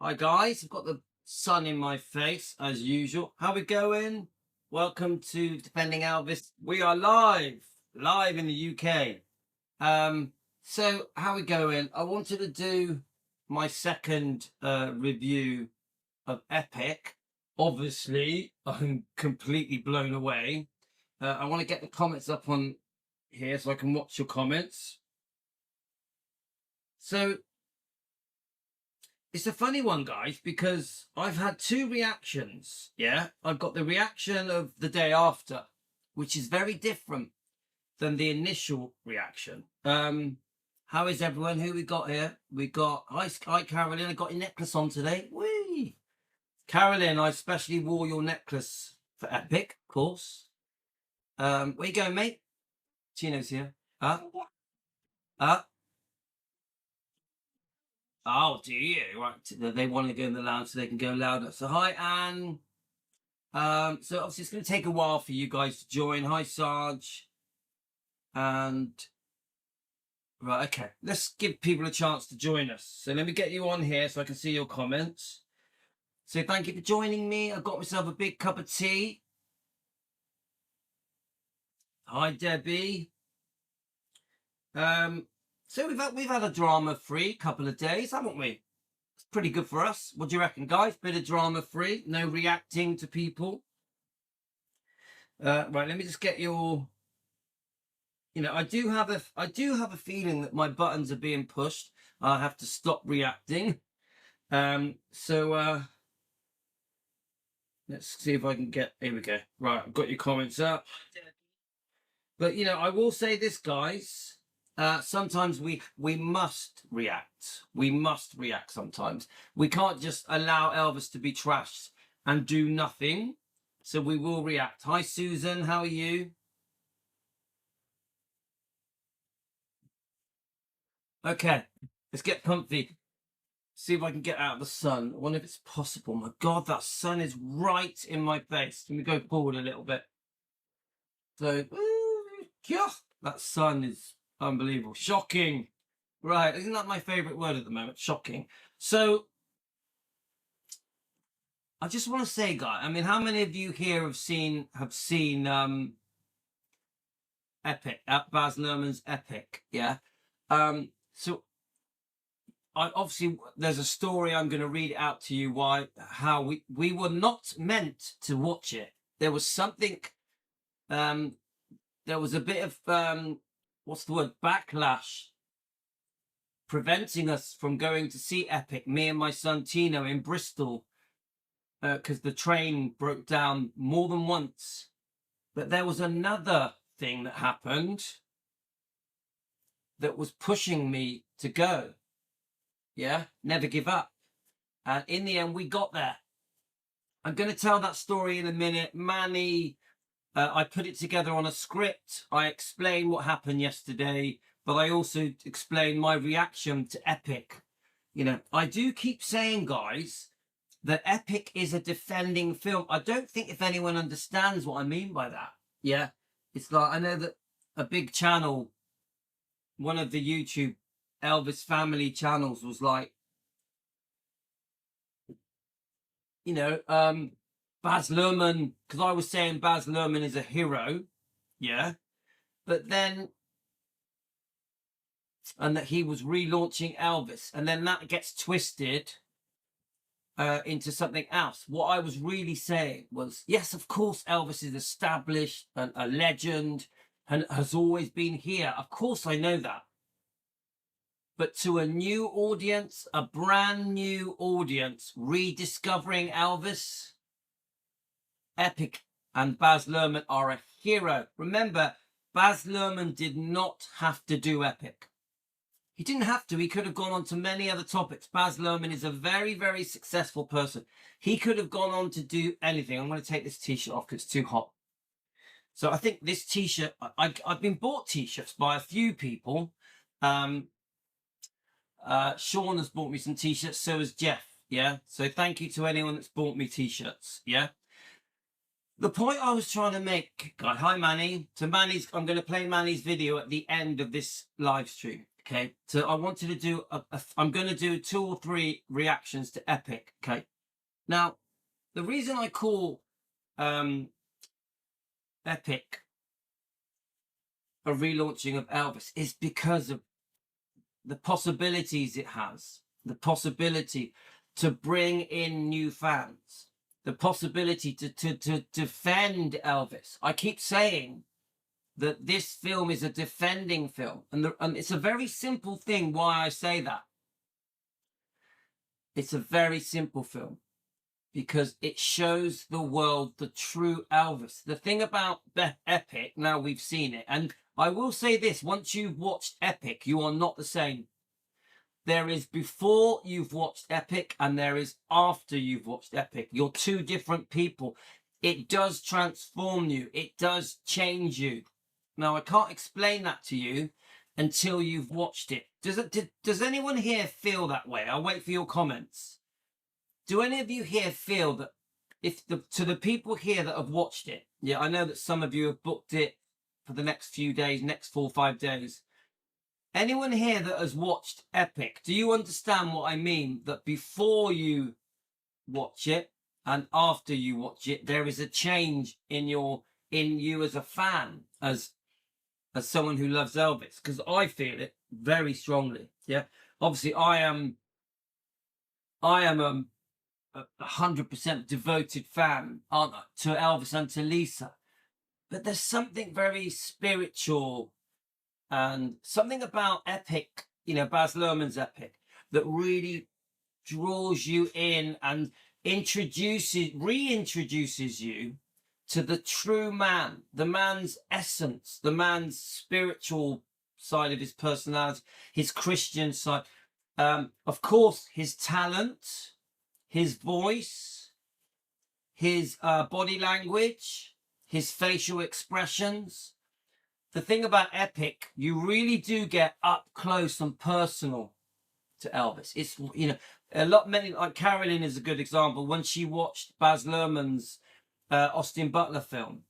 Hi guys, I've got the sun in my face as usual. How we going? Welcome to Defending Elvis. We are live in the UK. So how we going? I wanted to do my second review of Epic. Obviously, I'm completely blown away. I want to get the comments up on here so I can watch your comments. So it's a funny one, guys, because I've had two reactions. Yeah, I've got the reaction of the day after, which is very different than the initial reaction. How is everyone? Who we got here? We got hi Carolyn. I got your necklace on today. Whee! Carolyn, I especially wore your necklace for Epic, of course. Where you going, mate? Chino's here. Uh, oh, do you? Right, they want to go in the lounge so they can go louder. So hi, Anne. So obviously it's going to take a while for you guys to join. Hi, Sarge. And right, okay, let's give people a chance to join us. So let me get you on here so I can see your comments. So thank you for joining me. I've got myself a big cup of tea. Hi, Debbie. So we've had a drama-free couple of days, haven't we? It's pretty good for us. What do you reckon, guys? Bit of drama-free, no reacting to people. Right, let me just get your. You know, I do have a feeling that my buttons are being pushed. I have to stop reacting. So let's see if I can get. Here we go. Right, I've got your comments up. But you know, I will say this, guys. Sometimes we must react. We must react sometimes. We can't just allow Elvis to be trashed and do nothing. So we will react. Hi, Susan. How are you? Okay, let's get comfy. See if I can get out of the sun. I wonder if it's possible. My God, that sun is right in my face. Let me go forward a little bit. So, that sun is unbelievable. Shocking. Right, isn't that my favourite word at the moment? Shocking. So, I just want to say, guys, I mean, how many of you here have seen Epic, Baz Luhrmann's Epic? Yeah. So obviously there's a story. I'm going to read it out to you how we were not meant to watch it. There was something, there was a bit of what's the word, backlash preventing us from going to see Epic, me and my son Tino, in Bristol, because the train broke down more than once. But there was another thing that happened that was pushing me to go. Yeah, never give up. And in the end, we got there. I'm going to tell that story in a minute. Manny, I put it together on a script. I explained what happened yesterday, but I also explained my reaction to Epic. You know, I do keep saying, guys, that Epic is a defending film. I don't think if anyone understands what I mean by that. Yeah, it's like, I know that a big channel, one of the YouTube Elvis family channels, was like, you know, Baz Luhrmann, because I was saying Baz Luhrmann is a hero, yeah, but then, and that he was relaunching Elvis, and then that gets twisted into something else. What I was really saying was, yes, of course, Elvis is established and a legend and has always been here. Of course, I know that. But to a new audience, a brand new audience, rediscovering Elvis, Epic and Baz Luhrmann are a hero. Remember, Baz Luhrmann did not have to do Epic. He didn't have to. He could have gone on to many other topics. Baz Luhrmann is a very, very successful person. He could have gone on to do anything. I'm going to take this T-shirt off because it's too hot. So I think this T-shirt, I've been bought T-shirts by a few people. Sean has bought me some T-shirts. So has Jeff. Yeah. So thank you to anyone that's bought me T-shirts. Yeah. The point I was trying to make, hi Manny, I'm going to play Manny's video at the end of this live stream. Okay, so I wanted to do I'm going to do 2 or 3 reactions to Epic. Okay, now the reason I call Epic a relaunching of Elvis is because of the possibilities it has, the possibility to bring in new fans, the possibility to defend Elvis. I keep saying that this film is a defending film, and it's a very simple thing why I say that. It's a very simple film because it shows the world the true Elvis. The thing about Epic, now we've seen it, and I will say this, once you've watched Epic, you are not the same. There is before you've watched Epic and there is after you've watched Epic. You're two different people. It does transform you. It does change you. Now, I can't explain that to you until you've watched it. Does anyone here feel that way? I'll wait for your comments. Do any of you here feel that to the people here that have watched it, yeah, I know that some of you have booked it for the next few days, next 4 or 5 days. Anyone here that has watched Epic, do you understand what I mean? That before you watch it and after you watch it, there is a change in you as a fan, as someone who loves Elvis, because I feel it very strongly. Yeah, obviously I am a 100% devoted fan, aren't I, to Elvis and to Lisa, but there's something very spiritual and something about Epic, you know, Baz Luhrmann's Epic, that really draws you in and reintroduces you to the true man, the man's essence, the man's spiritual side of his personality, his Christian side. Of course, his talent, his voice, his body language, his facial expressions. The thing about Epic, you really do get up close and personal to Elvis. It's, you know, many, like Carolyn is a good example. When she watched Baz Luhrmann's Austin Butler film,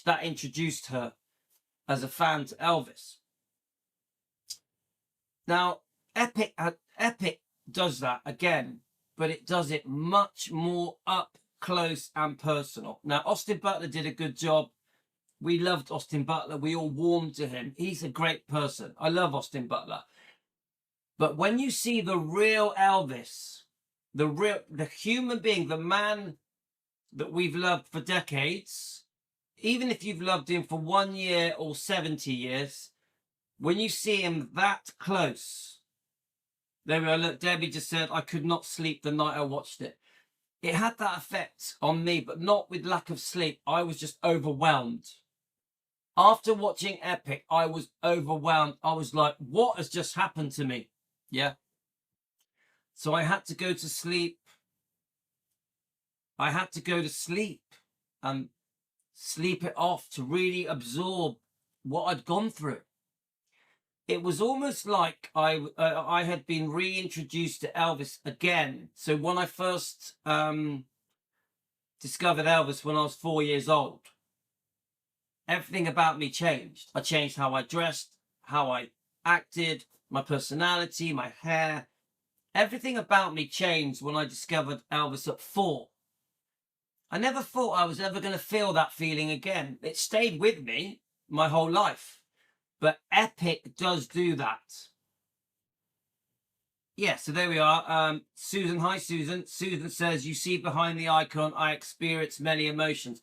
that introduced her as a fan to Elvis. Now, Epic does that again, but it does it much more up close and personal. Now, Austin Butler did a good job. We loved Austin Butler. We all warmed to him. He's a great person. I love Austin Butler. But when you see the real Elvis, the human being, the man that we've loved for decades, even if you've loved him for 1 year or 70 years, when you see him that close, there we are. Look, Debbie just said, I could not sleep the night I watched it. It had that effect on me, but not with lack of sleep. I was just overwhelmed. After watching Epic, I was overwhelmed. I was like, what has just happened to me? Yeah. So I had to go to sleep. I had to go to sleep and sleep it off to really absorb what I'd gone through. It was almost like I had been reintroduced to Elvis again. So when I first discovered Elvis when I was 4 years old, everything about me changed. I changed how I dressed, how I acted, my personality, my hair. Everything about me changed when I discovered Elvis at 4. I never thought I was ever going to feel that feeling again. It stayed with me my whole life. But Epic does do that. Yeah, so there we are. Susan, hi Susan. Susan says, you see behind the icon, I experience many emotions.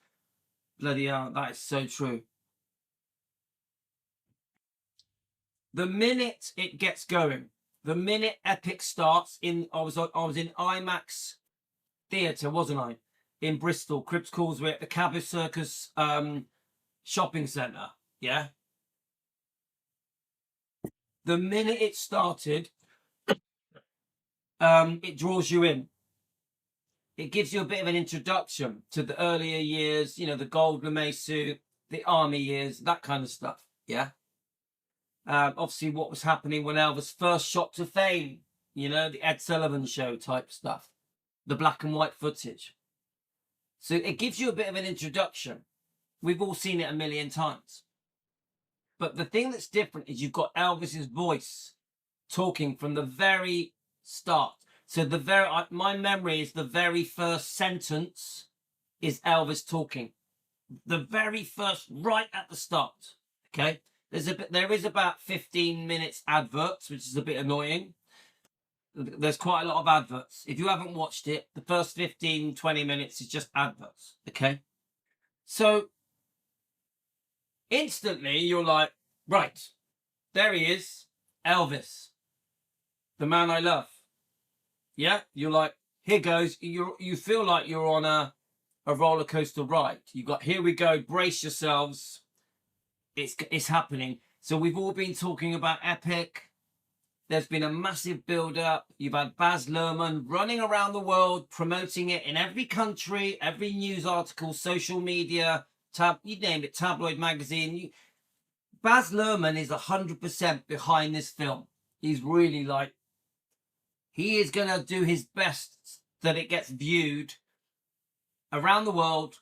Bloody hell, that is so true. The minute it gets going, the minute Epic starts, I was in IMAX theatre, wasn't I? In Bristol, Cribs Causeway at the Cabot Circus shopping centre. Yeah. The minute it started, it draws you in. It gives you a bit of an introduction to the earlier years, you know, the gold lame suit, the army years, that kind of stuff. Yeah. Obviously, what was happening when Elvis first shot to fame, you know, the Ed Sullivan Show type stuff, the black and white footage. So it gives you a bit of an introduction. We've all seen it a million times. But the thing that's different is you've got Elvis's voice talking from the very start. So my memory is the very first sentence is Elvis talking. The very first, right at the start. Okay. There is about 15 minutes adverts, which is a bit annoying. There's quite a lot of adverts. If you haven't watched it, the first 15, 20 minutes is just adverts. Okay. So instantly you're like, right, there he is, Elvis, the man I love. Yeah. You're like, here goes. You feel like you're on a roller coaster ride. You got, here we go, brace yourselves. It's happening. So we've all been talking about Epic. There's been a massive build-up. You've had Baz Luhrmann running around the world, promoting it in every country, every news article, social media, you name it, tabloid magazine. Baz Luhrmann is 100% behind this film. He's really like, he is going to do his best that it gets viewed around the world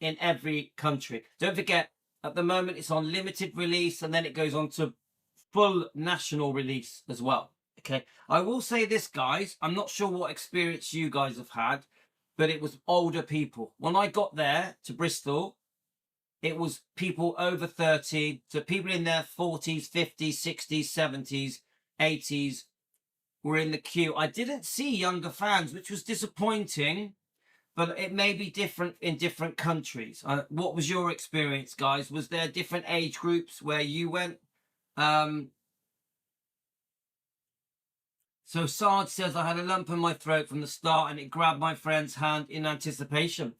in every country. Don't forget, at the moment, it's on limited release, and then it goes on to full national release as well. Okay. I will say this, guys. I'm not sure what experience you guys have had, but it was older people. When I got there to Bristol, it was people over 30, so people in their 40s, 50s, 60s, 70s, 80s were in the queue. I didn't see younger fans, which was disappointing, but it may be different in different countries. What was your experience, guys? Was there different age groups where you went? So Sarge says, I had a lump in my throat from the start and it grabbed my friend's hand in anticipation.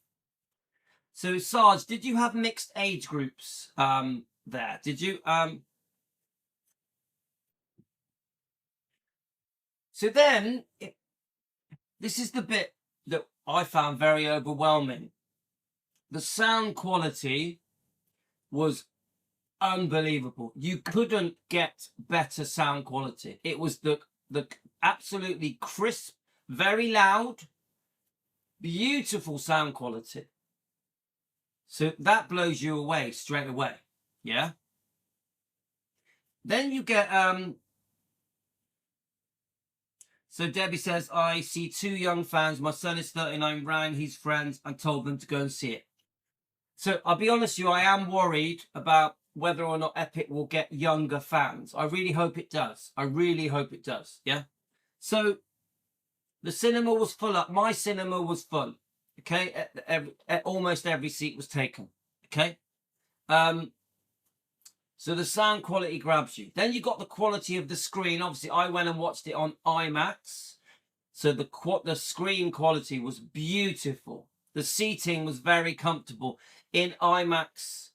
So Sarge, did you have mixed age groups there? Did you? So then, this is the bit that I found very overwhelming. The sound quality was unbelievable. You couldn't get better sound quality. It was the absolutely crisp, very loud, beautiful sound quality. So that blows you away straight away. Yeah. Then you get so Debbie says, I see 2 young fans. My son is 39, rang his friends and told them to go and see it. So I'll be honest with you, I am worried about whether or not Epic will get younger fans. I really hope it does. I really hope it does. Yeah. So the cinema was full up. My cinema was full. Okay. Almost every seat was taken. Okay. So the sound quality grabs you. Then you got the quality of the screen. Obviously, I went and watched it on IMAX. So the screen quality was beautiful. The seating was very comfortable. In IMAX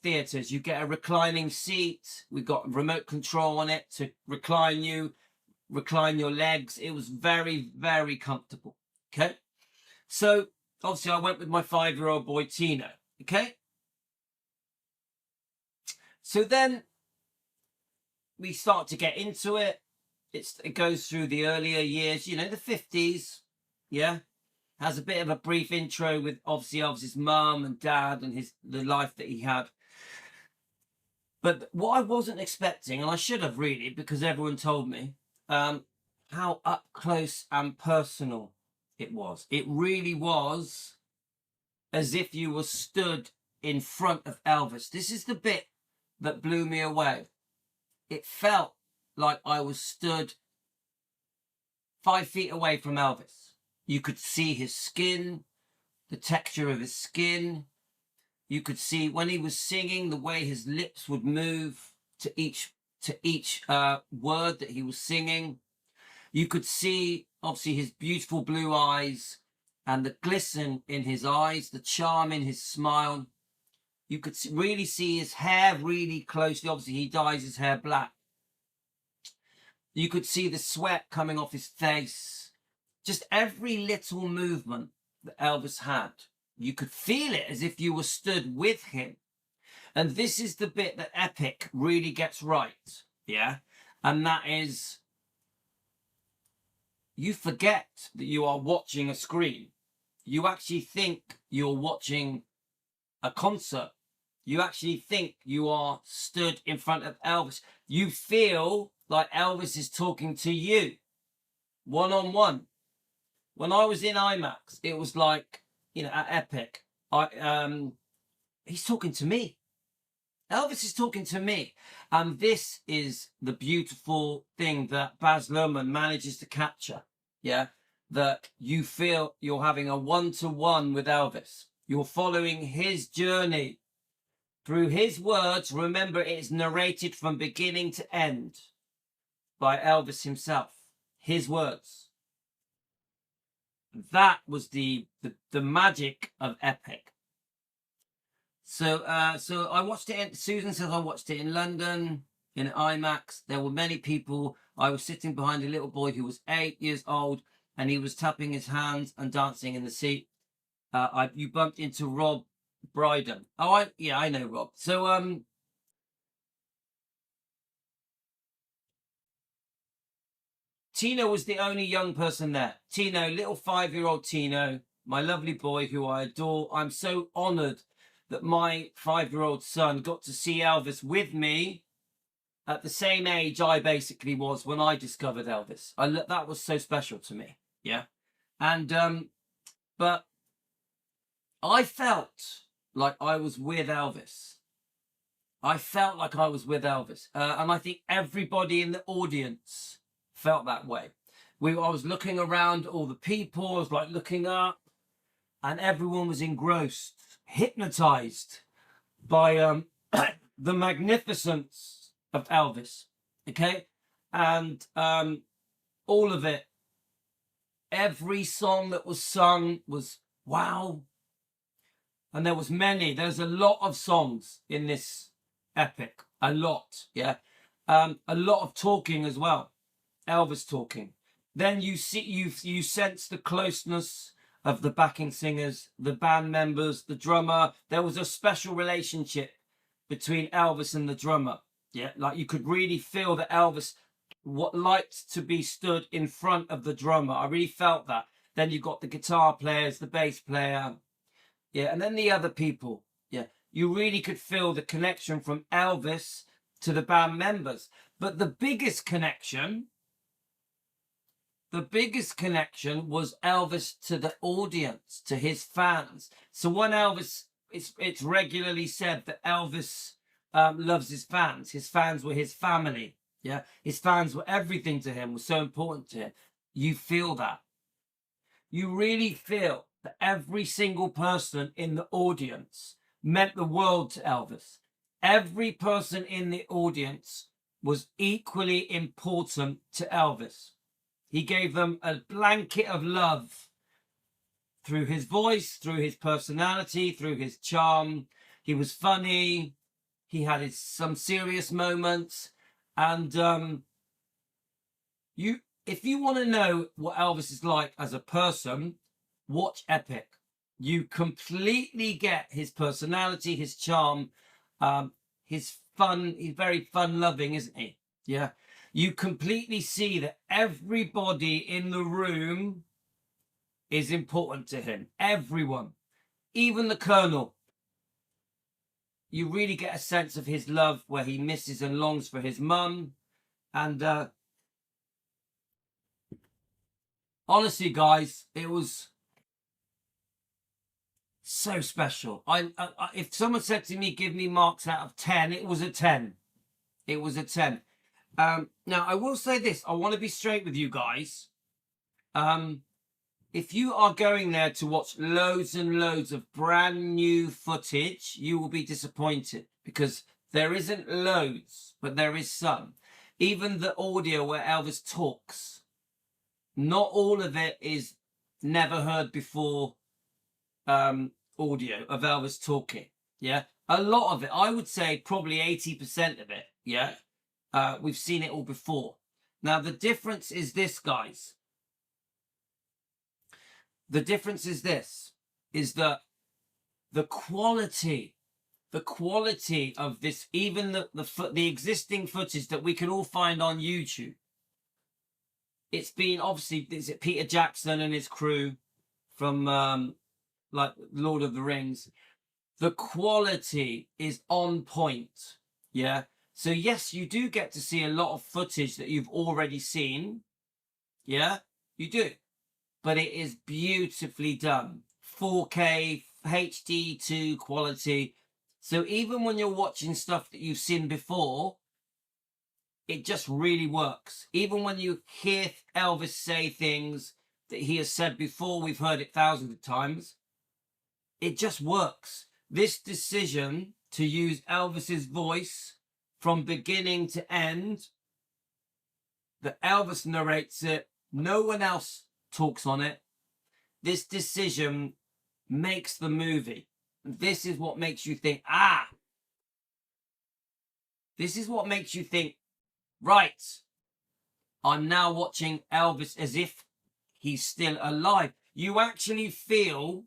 theatres, you get a reclining seat. We've got remote control on it to recline your legs. It was very, very comfortable. Okay. So obviously I went with my 5-year-old boy, Tino. Okay. So then we start to get into it. It goes through the earlier years, you know, the 50s. Yeah. Has a bit of a brief intro with obviously Elvis's mum and dad and the life that he had. But what I wasn't expecting, and I should have really, because everyone told me, how up close and personal it was. It really was as if you were stood in front of Elvis. This is the bit that blew me away. It felt like I was stood 5 feet away from Elvis. You could see his skin, the texture of his skin. You could see when he was singing, the way his lips would move to each word that he was singing. You could see, obviously, his beautiful blue eyes and the glisten in his eyes, the charm in his smile. You could really see his hair really closely. Obviously, he dyes his hair black. You could see the sweat coming off his face. Just every little movement that Elvis had. You could feel it as if you were stood with him. And this is the bit that Epic really gets right. Yeah. And that is, you forget that you are watching a screen. You actually think you're watching a concert. You actually think you are stood in front of Elvis. You feel like Elvis is talking to you one-on-one. When I was in IMAX, it was like, at Epic, he's talking to me. Elvis is talking to me. And this is the beautiful thing that Baz Luhrmann manages to capture. Yeah. That you feel you're having a one-to-one with Elvis. You're following his journey through his words. Remember, it is narrated from beginning to end by Elvis himself. His words. That was the magic of Epic. So I watched it. Susan says I watched it in London in IMAX. There were many people. I was sitting behind a little boy who was 8 years old, and he was tapping his hands and dancing in the seat. You bumped into Rob Brydon. Oh, I know Rob. So Tino was the only young person there. Tino, little 5-year-old Tino, my lovely boy who I adore. I'm so honored that my 5-year-old son got to see Elvis with me at the same age I basically was when I discovered Elvis. That was so special to me. Yeah. And, but I felt like I was with Elvis. I felt like I was with Elvis. And I think everybody in the audience felt that way. I was looking around all the people, I was like looking up, and everyone was engrossed, hypnotized by the magnificence of Elvis. Okay? And all of it, every song that was sung was wow. And there's a lot of songs in this epic. A lot, yeah. A lot of talking as well. Elvis talking. Then you sense the closeness of the backing singers, the band members, the drummer. There was a special relationship between Elvis and the drummer. Yeah, like you could really feel that Elvis liked to be stood in front of the drummer. I really felt that. Then you got the guitar players, the bass player, yeah, and then the other people. Yeah, you really could feel the connection from Elvis to the band members. But the biggest connection was Elvis to the audience, to his fans. So when Elvis, it's regularly said that Elvis loves his fans. His fans were his family. Yeah, his fans were everything to him, was so important to him. You feel that. You really feel that every single person in the audience meant the world to Elvis. Every person in the audience was equally important to Elvis. He gave them a blanket of love through his voice, through his personality, through his charm. He was funny. He had some serious moments. And if you want to know what Elvis is like as a person, watch Epic. You completely get his personality, his charm, his fun. He's very fun-loving, isn't he? Yeah. You completely see that everybody in the room is important to him. Everyone. Even the Colonel. You really get a sense of his love where he misses and longs for his mum. And honestly, guys, it was so special. If someone said to me, give me marks out of 10, it was a 10. It was a 10. Now, I will say this. I want to be straight with you guys. If you are going there to watch loads and loads of brand new footage, you will be disappointed because there isn't loads, but there is some. Even the audio where Elvis talks, not all of it is never heard before audio of Elvis talking. Yeah, a lot of it, I would say probably 80% of it. Yeah, we've seen it all before. Now, the difference is this, guys. The difference is this, is that the quality of this, even the existing footage that we can all find on YouTube, it's been obviously, is it Peter Jackson and his crew from like Lord of the Rings? the quality is on point. Yeah. So yes, you do get to see a lot of footage that you've already seen. Yeah, you do. But it is beautifully done. 4K, HD2 quality. So even when you're watching stuff that you've seen before, it just really works. Even when you hear Elvis say things that he has said before, we've heard it thousands of times, it just works. This decision to use Elvis's voice from beginning to end, that Elvis narrates it, no one else talks on it. This decision makes the movie. This is what makes you think, this is what makes you think, right, I'm now watching Elvis as if he's still alive. You actually feel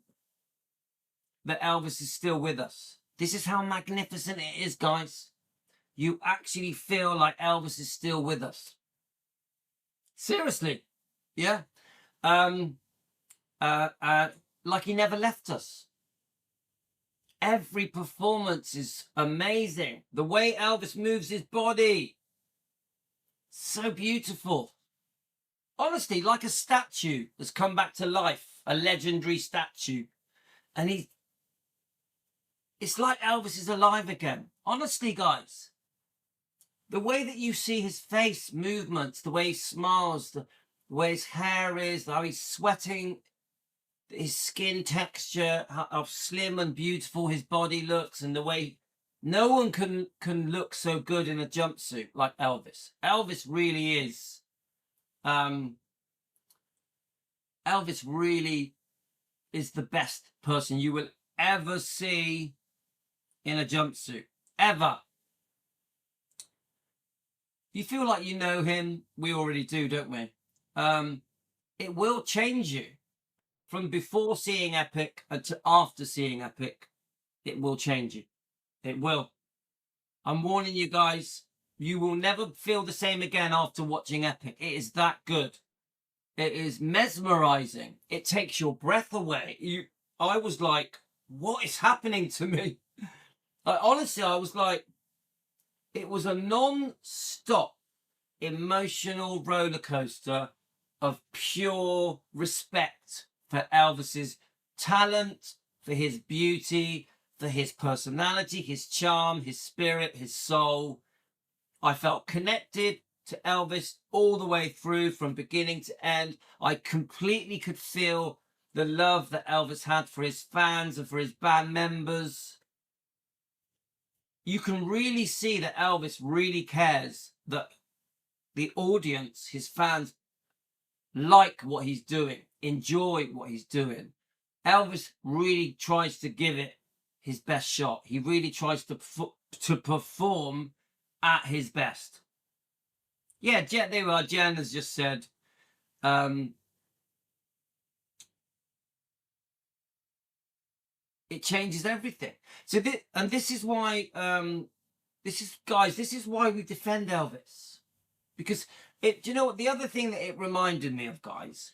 that Elvis is still with us. This is how magnificent it is, guys. You actually feel like Elvis is still with us. Seriously. Yeah. Like he never left us. Every performance is amazing. The way Elvis moves his body, so beautiful. Honestly, like a statue that's come back to life, a legendary statue. And it's like Elvis is alive again. Honestly, guys, the way that you see his face movements, the way he smiles, the way his hair is, how he's sweating, his skin texture, how slim and beautiful his body looks, and the way no one can look so good in a jumpsuit like Elvis. Elvis really is. Elvis really is the best person you will ever see in a jumpsuit. Ever. You feel like you know him. We already do, don't we? It will change you. From before seeing Epic and to after seeing Epic, it will change you. It will. I'm warning you guys, you will never feel the same again after watching Epic. It is that good. It is mesmerizing. It takes your breath away. I was like, what is happening to me? Honestly, I was like, it was a non-stop emotional roller coaster of pure respect for Elvis's talent, for his beauty, for his personality, his charm, his spirit, his soul. I felt connected to Elvis all the way through from beginning to end. I completely could feel the love that Elvis had for his fans and for his band members. You can really see that Elvis really cares that the audience, his fans, like what he's doing, enjoy what he's doing. Elvis really tries to give it his best shot. He really tries to perform at his best. Yeah, there we are. Jen has just said, it changes everything. So this is why, this is why we defend Elvis. Because do you know what? The other thing that it reminded me of, guys,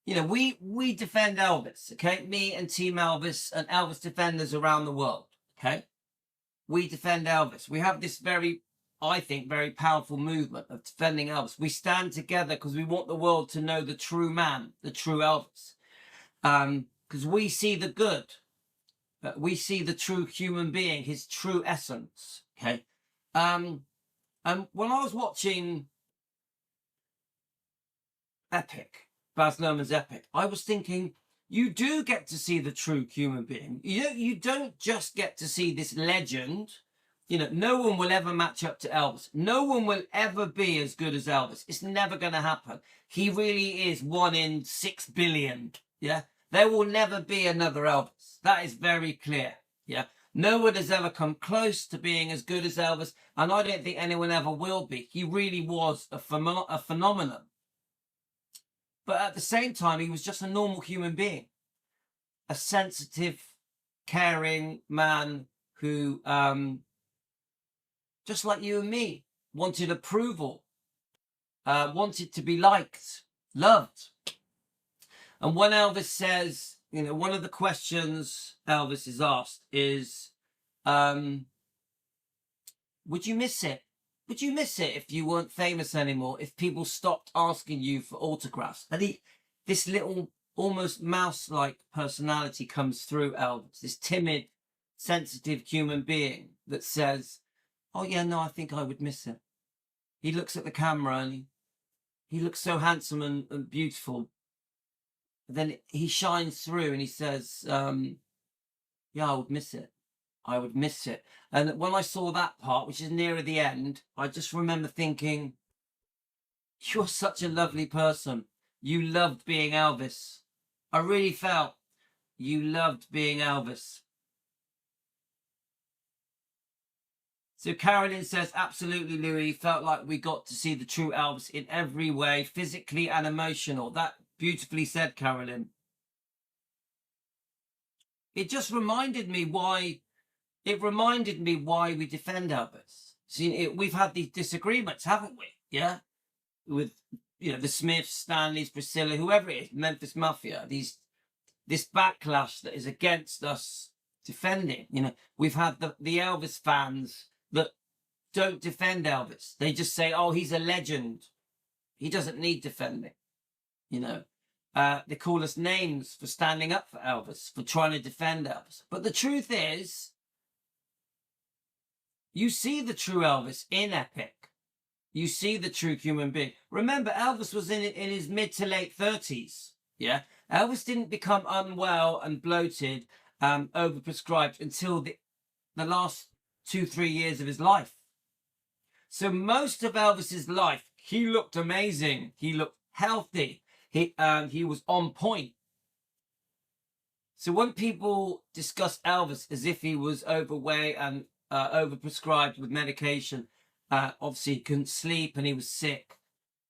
you know, we defend Elvis, okay? Me and Team Elvis and Elvis defenders around the world, okay? We defend Elvis. We have this I think, very powerful movement of defending Elvis. We stand together because we want the world to know the true man, the true Elvis. Because we see the good. We see the true human being, his true essence, okay? And when I was watching Epic, Baz Luhrmann's Epic, I was thinking, you do get to see the true human being. You don't just get to see this legend. You know, no one will ever match up to Elvis. No one will ever be as good as Elvis. It's never going to happen. He really is 1 in 6 billion. Yeah. There will never be another Elvis. That is very clear. Yeah. No one has ever come close to being as good as Elvis. And I don't think anyone ever will be. He really was a phenomenon. But at the same time, he was just a normal human being. A sensitive, caring man who, just like you and me, wanted approval, wanted to be liked, loved. And when Elvis says, you know, one of the questions Elvis is asked is, would you miss it? Would you miss it if you weren't famous anymore? If people stopped asking you for autographs? And this little, almost mouse-like personality comes through Elvis, this timid, sensitive human being that says, oh yeah, no, I think I would miss it. He looks at the camera and he looks so handsome and beautiful. Then he shines through and he says, yeah, I would miss it. I would miss it. And when I saw that part, which is nearer the end, I just remember thinking, you're such a lovely person. You loved being Elvis. I really felt you loved being Elvis. So Carolyn says, absolutely, Louis, felt like we got to see the true Elvis in every way, physically and emotional. That beautifully said, Carolyn. It just reminded me why we defend Elvis. See, we've had these disagreements, haven't we? Yeah, with, you know, the Smiths, Stanleys, Priscilla, whoever it is, Memphis Mafia. This backlash that is against us defending. You know, we've had the Elvis fans that don't defend Elvis. They just say, oh, he's a legend. He doesn't need defending. You know, they call us names for standing up for Elvis, for trying to defend Elvis. But the truth is, you see the true Elvis in Epic. You see the true human being. Remember, Elvis was in his mid to late 30s. Yeah, Elvis didn't become unwell and bloated, overprescribed until the last 2-3 years of his life. So most of Elvis's life, he looked amazing. He looked healthy. He was on point. So when people discuss Elvis as if he was overweight and overprescribed with medication, obviously he couldn't sleep and he was sick,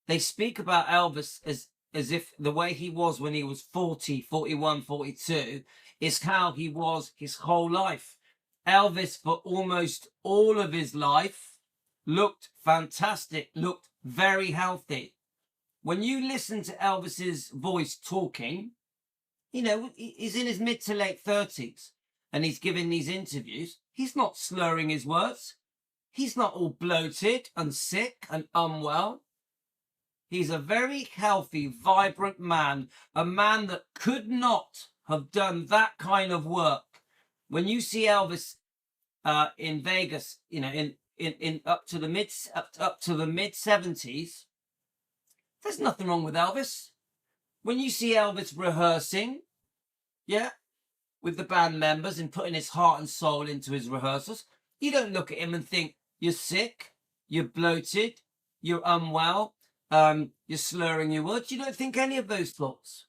they speak about Elvis as if the way he was when he was 40, 41, 42 is how he was his whole life. Elvis, for almost all of his life, looked fantastic, looked very healthy. When you listen to Elvis's voice talking, you know, he's in his mid to late 30s and he's giving these interviews. He's not slurring his words. He's not all bloated and sick and unwell. He's a very healthy, vibrant man, a man that could not have done that kind of work. When you see Elvis in Vegas, you know, in up to the mid 70s, there's nothing wrong with Elvis. When you see Elvis rehearsing, yeah, with the band members and putting his heart and soul into his rehearsals, you don't look at him and think you're sick, you're bloated, you're unwell, you're slurring your words. You don't think any of those thoughts.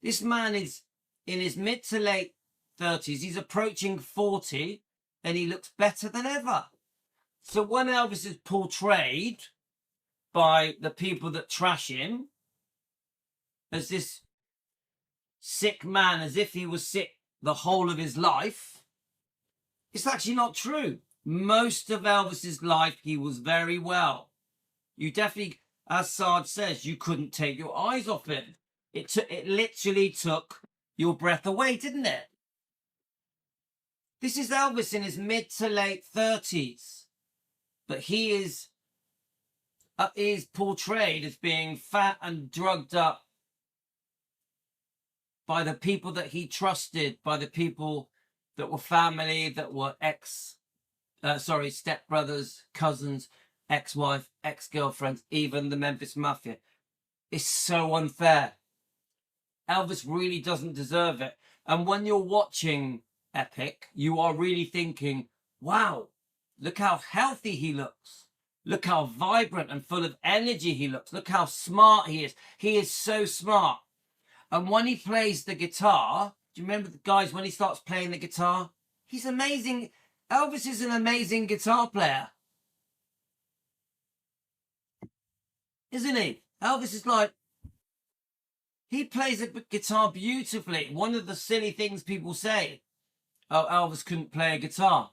This man is in his mid to late 30s. He's approaching 40 and he looks better than ever. So when Elvis is portrayed by the people that trash him as this sick man, as if he was sick the whole of his life, it's actually not true. Most of Elvis's life, he was very well. You definitely, as Sarge says, you couldn't take your eyes off him. It literally took your breath away, didn't it? This is Elvis in his mid to late 30s. But he is portrayed as being fat and drugged up by the people that he trusted, by the people that were family, that were stepbrothers, cousins, ex-wife, ex-girlfriends, even the Memphis Mafia. It's so unfair. Elvis really doesn't deserve it. And when you're watching Epic, you are really thinking, wow, look how healthy he looks. Look how vibrant and full of energy he looks. Look how smart he is. He is so smart. And when he plays the guitar, do you remember, guys, when he starts playing the guitar? He's amazing. Elvis is an amazing guitar player. Isn't he? Elvis is like, he plays a guitar beautifully. One of the silly things people say, oh, Elvis couldn't play a guitar.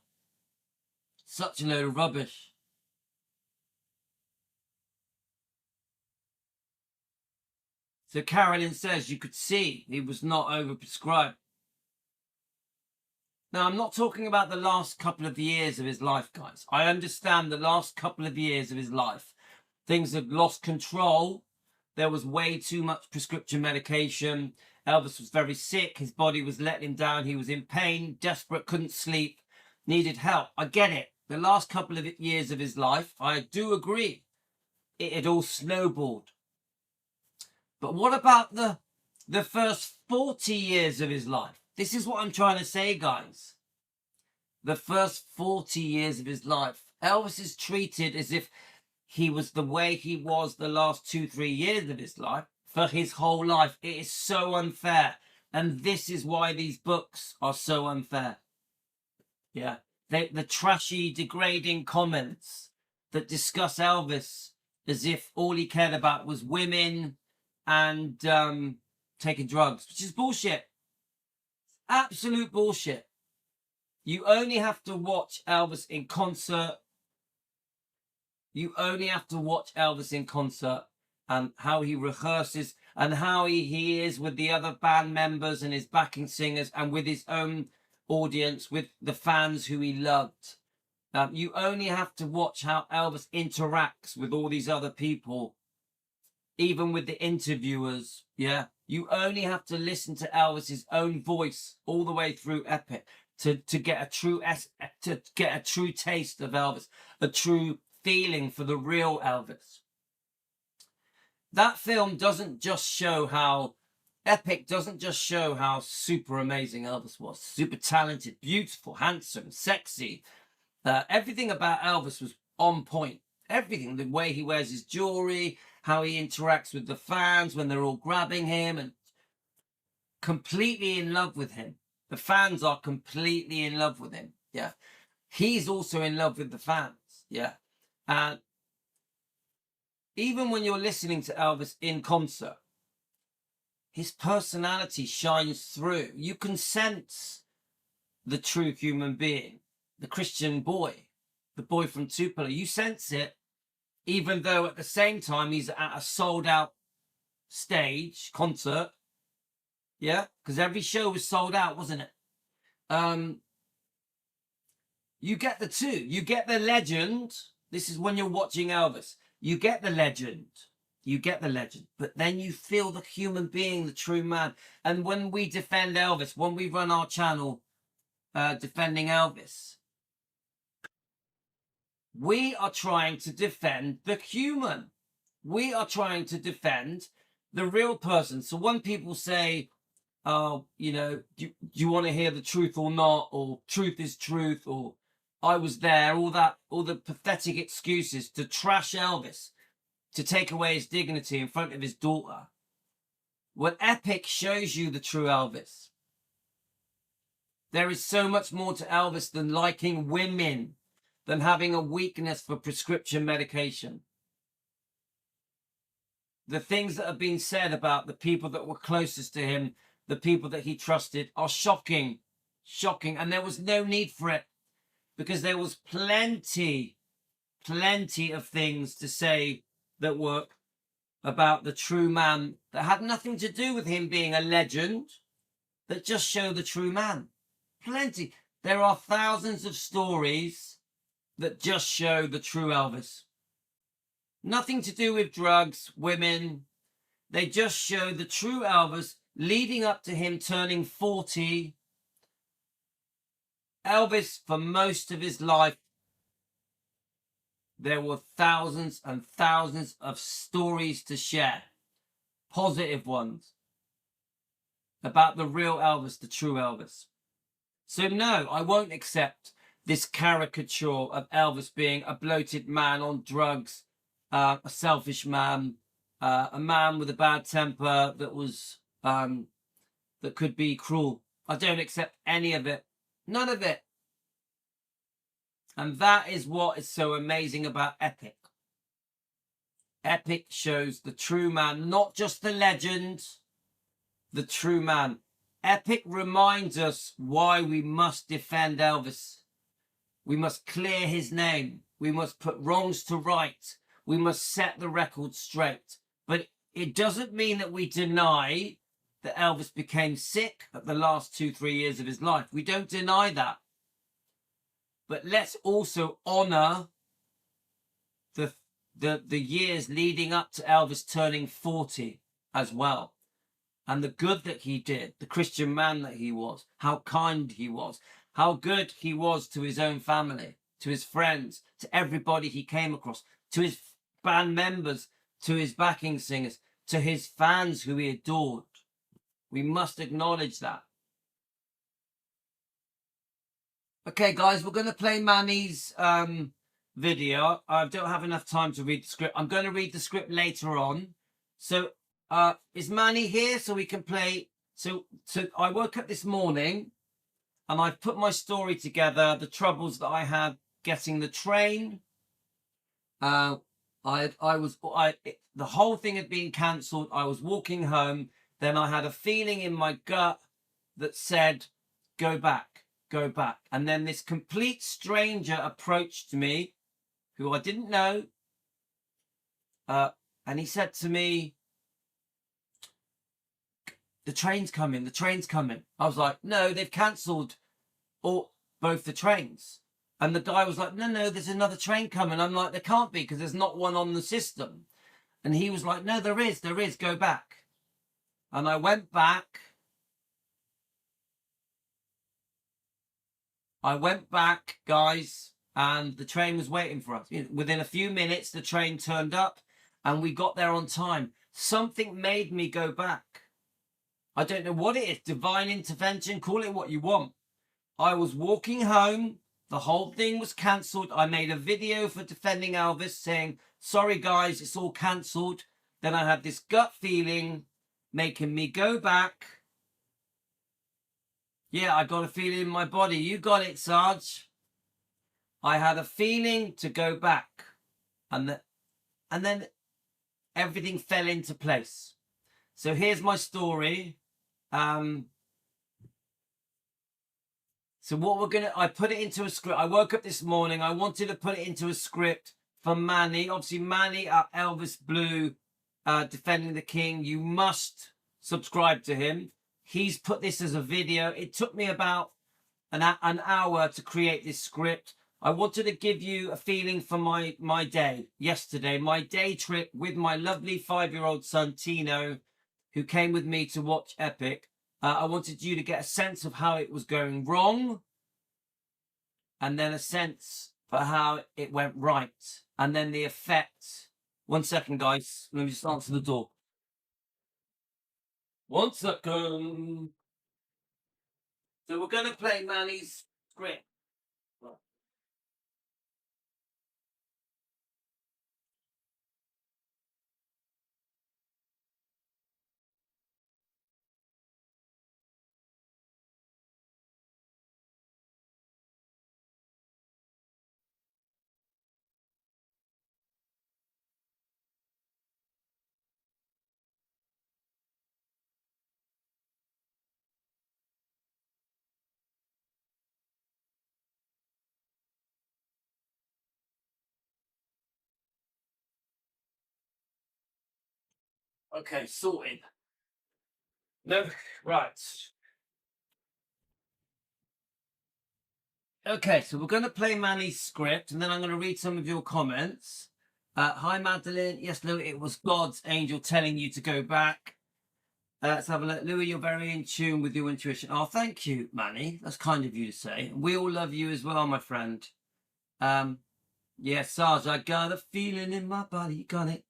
Such a load of rubbish. So Carolyn says you could see he was not overprescribed. Now, I'm not talking about the last couple of years of his life, guys. I understand the last couple of years of his life. Things had lost control. There was way too much prescription medication. Elvis was very sick. His body was letting him down. He was in pain, desperate, couldn't sleep, needed help. I get it. The last couple of years of his life, I do agree, it had all snowballed. But what about the first 40 years of his life? This is what I'm trying to say, guys. The first 40 years of his life, Elvis is treated as if he was the way he was the last 2-3 years of his life for his whole life. It is so unfair. And this is why these books are so unfair. Yeah. The trashy, degrading comments that discuss Elvis as if all he cared about was women and taking drugs, which is bullshit. Absolute bullshit. You only have to watch Elvis in concert. You only have to watch Elvis in concert and how he rehearses and how he is with the other band members and his backing singers and with his own audience, with the fans who he loved. You only have to watch how Elvis interacts with all these other people, even with the interviewers. Yeah, you only have to listen to Elvis's own voice all the way through Epic to get a true taste of Elvis, a true feeling for the real Elvis. That film doesn't just show how Epic doesn't just show how super amazing Elvis was, super talented, beautiful, handsome, sexy. Everything about Elvis was on point. Everything, the way he wears his jewelry, how he interacts with the fans when they're all grabbing him and completely in love with him. The fans are completely in love with him. Yeah. He's also in love with the fans. Yeah. And even when you're listening to Elvis in concert, his personality shines through. You can sense the true human being, the Christian boy, the boy from Tupelo. You sense it, even though at the same time he's at a sold out stage concert. Yeah, because every show was sold out, wasn't it? You get the two. You get the legend. This is when you're watching Elvis. You get the legend. You get the legend. But then you feel the human being, the true man. And when we defend Elvis, when we run our channel defending Elvis, we are trying to defend the human. We are trying to defend the real person. So when people say, oh, you know, do you want to hear the truth or not? Or truth is truth, or I was there, all the pathetic excuses to trash Elvis, to take away his dignity in front of his daughter. Well, Epic shows you the true Elvis. There is so much more to Elvis than liking women, than having a weakness for prescription medication. The things that have been said about the people that were closest to him, the people that he trusted, are shocking. Shocking. And there was no need for it, because there was plenty of things to say that were about the true man that had nothing to do with him being a legend, that just show the true man. Plenty. There are thousands of stories that just show the true Elvis. Nothing to do with drugs, women. They just show the true Elvis leading up to him turning 40. Elvis, for most of his life, there were thousands and thousands of stories to share, positive ones, about the real Elvis, the true Elvis. So no, I won't accept this caricature of Elvis being a bloated man on drugs, a selfish man, a man with a bad temper that was that could be cruel. I don't accept any of it. None of it. And that is what is so amazing about Epic. Epic shows the true man, not just the legend, the true man. Epic reminds us why we must defend Elvis. We must clear his name. We must put wrongs to right. We must set the record straight. But it doesn't mean that we deny that Elvis became sick at the last 2-3 years of his life. We don't deny that. But let's also honor the years leading up to Elvis turning 40 as well. And the good that he did, the Christian man that he was, how kind he was, how good he was to his own family, to his friends, to everybody he came across, to his band members, to his backing singers, to his fans who he adored. We must acknowledge that. Okay, guys, we're going to play Manny's video. I don't have enough time to read the script. I'm going to read the script later on. So is Manny here so we can play? So I woke up this morning and I've put my story together, the troubles that I had getting the train. The whole thing had been cancelled. I was walking home. Then I had a feeling in my gut that said, go back, go back. And then this complete stranger approached me, who I didn't know. And he said to me, the train's coming, the train's coming. I was like, no, they've cancelled both the trains. And the guy was like, no, there's another train coming. I'm like, there can't be because there's not one on the system. And he was like, no, there is, go back. And I went back. Guys, and the train was waiting for us. Within a few minutes, the train turned up and we got there on time. Something made me go back. I don't know what it is. Divine intervention, call it what you want. I was walking home. The whole thing was cancelled. I made a video for Defending Elvis saying, sorry, guys, it's all cancelled. Then I had this gut feeling making me go back. Yeah, I got a feeling in my body. You got it, Sarge. I had a feeling to go back. And then everything fell into place. So here's my story. So what I put it into a script. I woke up this morning. I wanted to put it into a script for Manny. Obviously, Manny at Elvis Blue, Defending the King. You must subscribe to him. He's put this as a video. It took me about an hour to create this script. I wanted to give you a feeling for my day yesterday, my day trip with my lovely 5-year-old son, Tino, who came with me to watch Epic. I wanted you to get a sense of how it was going wrong and then a sense for how it went right and then the effect. 1 second, guys. Let me just answer the door. 1 second. So we're going to play Manny's script. Okay, sorted. No, right. Okay, so we're going to play Manny's script, and then I'm going to read some of your comments. Hi, Madeline. Yes, Louis, it was God's angel telling you to go back. Let's have a look. Louis, you're very in tune with your intuition. Oh, thank you, Manny. That's kind of you to say. We all love you as well, my friend. Yeah, Sarge, I got a feeling in my body. Got it.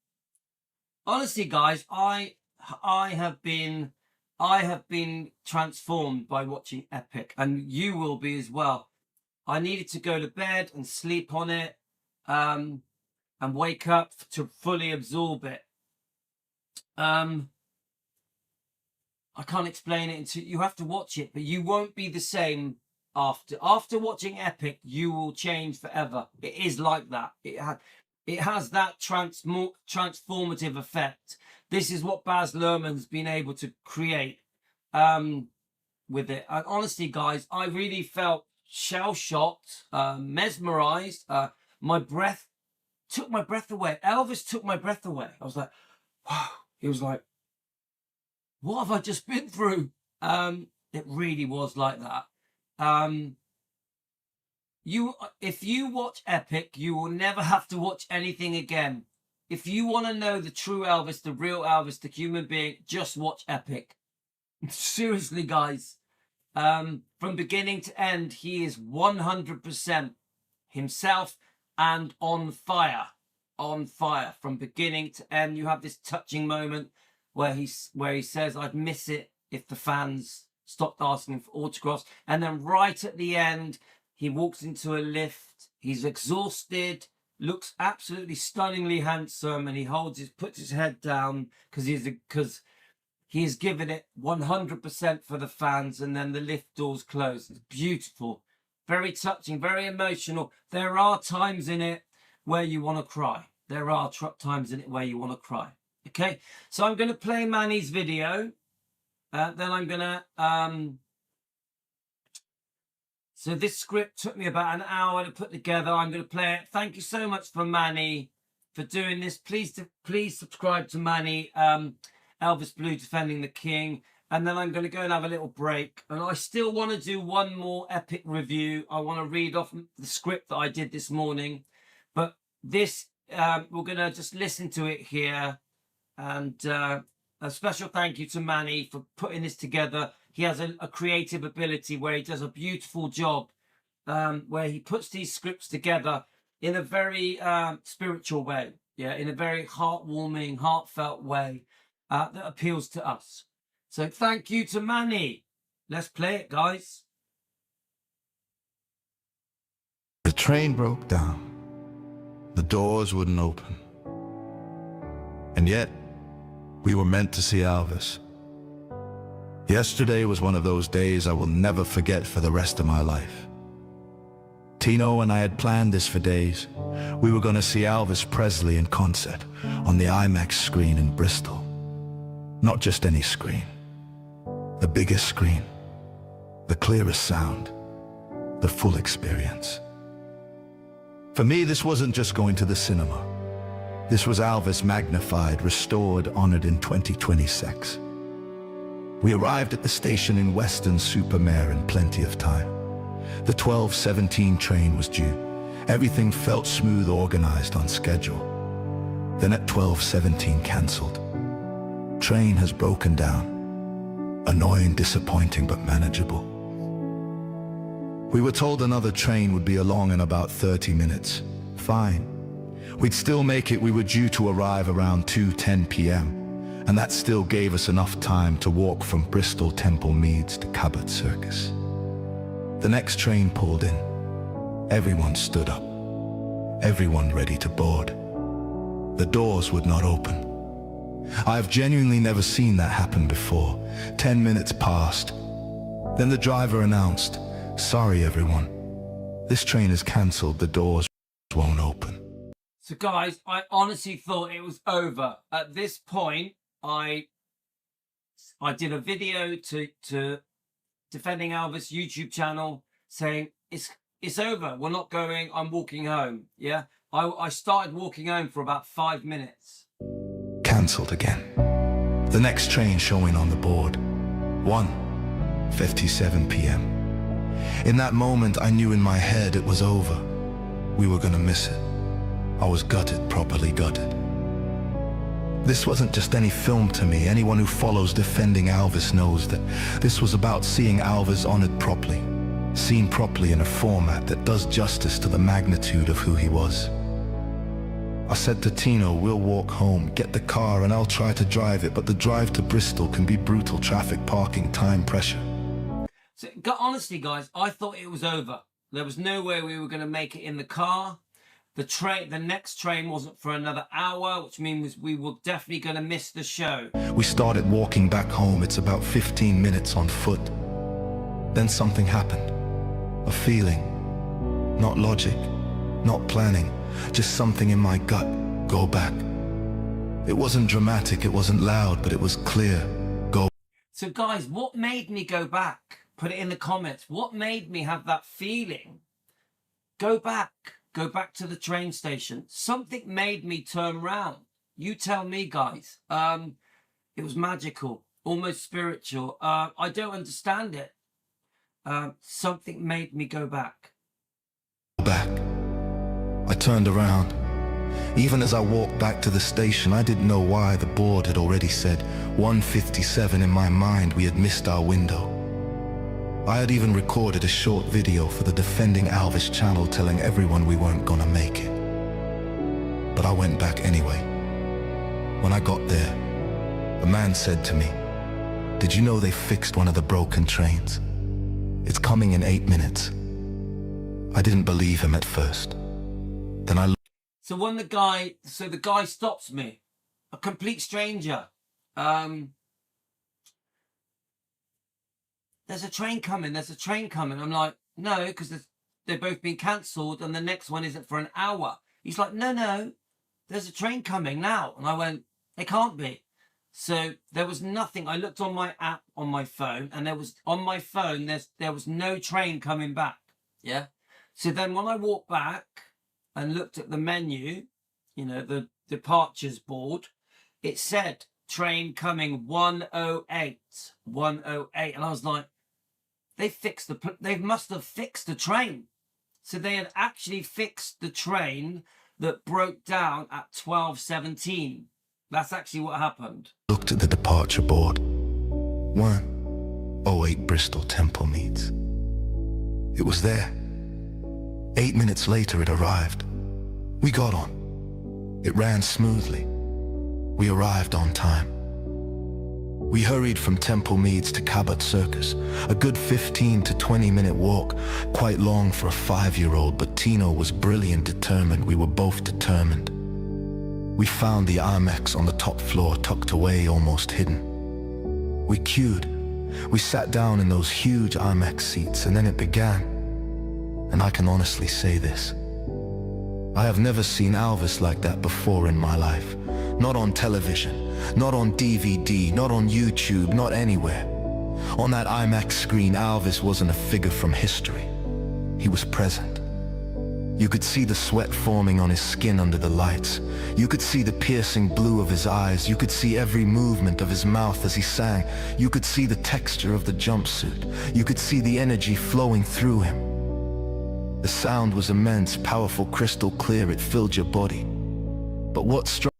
Honestly, guys, I have been transformed by watching Epic, and you will be as well. I needed to go to bed and sleep on it, and wake up to fully absorb it. I can't explain it until you have to watch it, but you won't be the same after watching Epic. You will change forever. It is like that. It has that transformative effect. This is what Baz Luhrmann's been able to create with it. And honestly, guys, I really felt shell-shocked, mesmerized. My breath took my breath away. Elvis took my breath away. I was like, wow, He was like, what have I just been through? It really was like that. If you watch Epic, you will never have to watch anything again. If you want to know the true Elvis, the real Elvis, the human being, just watch Epic. Seriously, guys. From beginning to end, he is 100% himself and on fire. On fire from beginning to end. You have this touching moment where he says, I'd miss it if the fans stopped asking for autographs. And then right at the end, he walks into a lift. He's exhausted, looks absolutely stunningly handsome, and he puts his head down because he has given it 100% for the fans. And then the lift doors close. It's beautiful, very touching, very emotional. There are times in it where you want to cry. There are times in it where you want to cry. Okay, so I'm going to play Manny's video. Then I'm going to... So this script took me about an hour to put together. I'm going to play it. Thank you so much for Manny for doing this. Please subscribe to Manny, Elvis Blue Defending the King. And then I'm going to go and have a little break. And I still want to do one more epic review. I want to read off the script that I did this morning. But this, we're going to just listen to it here. And a special thank you to Manny for putting this together. He has a creative ability where he does a beautiful job, where he puts these scripts together in a very spiritual way, yeah, in a very heartwarming, heartfelt way that appeals to us. So thank you to Manny. Let's play it, guys. The train broke down. The doors wouldn't open. And yet, we were meant to see Elvis. Yesterday was one of those days I will never forget for the rest of my life. Tino and I had planned this for days. We were going to see Elvis Presley in concert on the IMAX screen in Bristol. Not just any screen. The biggest screen. The clearest sound. The full experience. For me, this wasn't just going to the cinema. This was Elvis magnified, restored, honored in 2026. We arrived at the station in Weston-super-Mare in plenty of time. The 12:17 train was due. Everything felt smooth, organized, on schedule. Then at 12:17 cancelled. Train has broken down. Annoying, disappointing, but manageable. We were told another train would be along in about 30 minutes. Fine. We'd still make it. We were due to arrive around 2:10 p.m. and that still gave us enough time to walk from Bristol Temple Meads to Cabot Circus. The next train pulled in. Everyone stood up. Everyone ready to board. The doors would not open. I've genuinely never seen that happen before. 10 minutes passed. Then the driver announced, "Sorry everyone, this train is cancelled. The doors won't open." So guys, I honestly thought it was over. At this point, I did a video to Defending Elvis YouTube channel saying it's over. We're not going. I'm walking home. Yeah, I started walking home for about 5 minutes. Cancelled again. The next train showing on the board, 1:57 p.m. In that moment, I knew in my head it was over. We were gonna miss it. I was gutted, properly gutted. This wasn't just any film to me. Anyone who follows Defending Elvis knows that this was about seeing Elvis honored properly, seen properly in a format that does justice to the magnitude of who he was. I said to Tino, we'll walk home, get the car and I'll try to drive it, but the drive to Bristol can be brutal. Traffic, parking, time, pressure. So honestly, guys, I thought it was over. There was no way we were going to make it in the car. The next train wasn't for another hour, which means we were definitely going to miss the show. We started walking back home. It's about 15 minutes on foot. Then something happened. A feeling. Not logic, not planning, just something in my gut. Go back. It wasn't dramatic, it wasn't loud, but it was clear. Go. So guys, what made me go back? Put it in the comments. What made me have that feeling? Go back. Go back to the train station. Something made me turn round. You tell me, guys. It was magical, almost spiritual. I don't understand it. Something made me go back. Back. I turned around. Even as I walked back to the station, I didn't know why the board had already said 1:57 in my mind. We had missed our window. I had even recorded a short video for the Defending Elvis channel telling everyone we weren't gonna make it. But I went back anyway. When I got there, the man said to me, "Did you know they fixed one of the broken trains? It's coming in 8 minutes." I didn't believe him at first. Then I So when the guy stops me, a complete stranger. There's a train coming. I'm like, no, because they've both been cancelled and the next one isn't for an hour. He's like, no, there's a train coming now. And I went, it can't be. So there was nothing. I looked on my app on my phone, and there was no train coming back. Yeah. So then when I walked back and looked at the menu, the departures board, it said train coming 1:08. And I was like, they must have fixed the train. So they had actually fixed the train that broke down at 12:17. That's actually what happened. looked at the departure board. 1:08 Bristol Temple meets. It was there. 8 minutes later it arrived. We got on. It ran smoothly. We arrived on time. We hurried from Temple Meads to Cabot Circus, a good 15 to 20 minute walk, quite long for a 5-year-old, but Tino was brilliant, determined. We were both determined. We found the Amex on the top floor, tucked away, almost hidden. We queued. We sat down in those huge Amex seats, and then it began. And I can honestly say this. I have never seen Elvis like that before in my life. Not on television, not on DVD, not on YouTube, not anywhere. On that IMAX screen, Elvis wasn't a figure from history. He was present. You could see the sweat forming on his skin under the lights. You could see the piercing blue of his eyes. You could see every movement of his mouth as he sang. You could see the texture of the jumpsuit. You could see the energy flowing through him. The sound was immense, powerful, crystal clear. It filled your body. But what struck...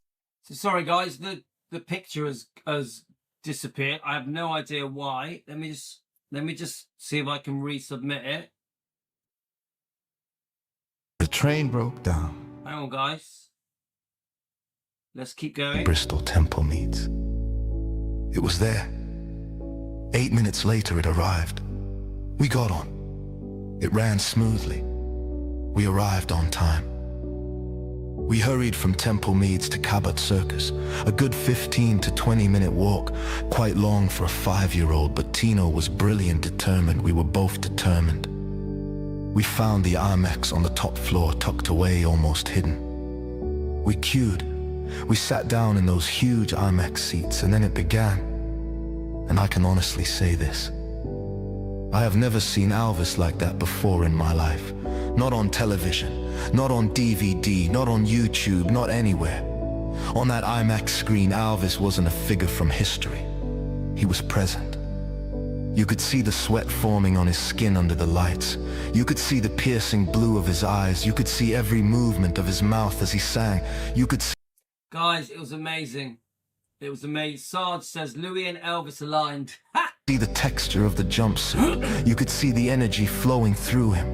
So sorry guys, the picture has disappeared. I have no idea why. Let me just see if I can resubmit it. The train broke down. Hang on guys. Let's keep going. Bristol Temple meets. It was there. 8 minutes later it arrived. We got on. It ran smoothly. We arrived on time. We hurried from Temple Meads to Cabot Circus, a good 15 to 20 minute walk, quite long for a 5-year-old, but Tino was brilliant, determined. We were both determined. We found the Amex on the top floor, tucked away, almost hidden. We queued. We sat down in those huge Amex seats, and then it began. And I can honestly say this. I have never seen Elvis like that before in my life. Not on television, not on DVD, not on YouTube, not anywhere. On that IMAX screen, Elvis wasn't a figure from history. He was present. You could see the sweat forming on his skin under the lights. You could see the piercing blue of his eyes. You could see every movement of his mouth as he sang. You could see... Guys, it was amazing. It was amazing. Sarge says Louis and Elvis aligned. Ha! See the texture of the jumpsuit. You could see the energy flowing through him.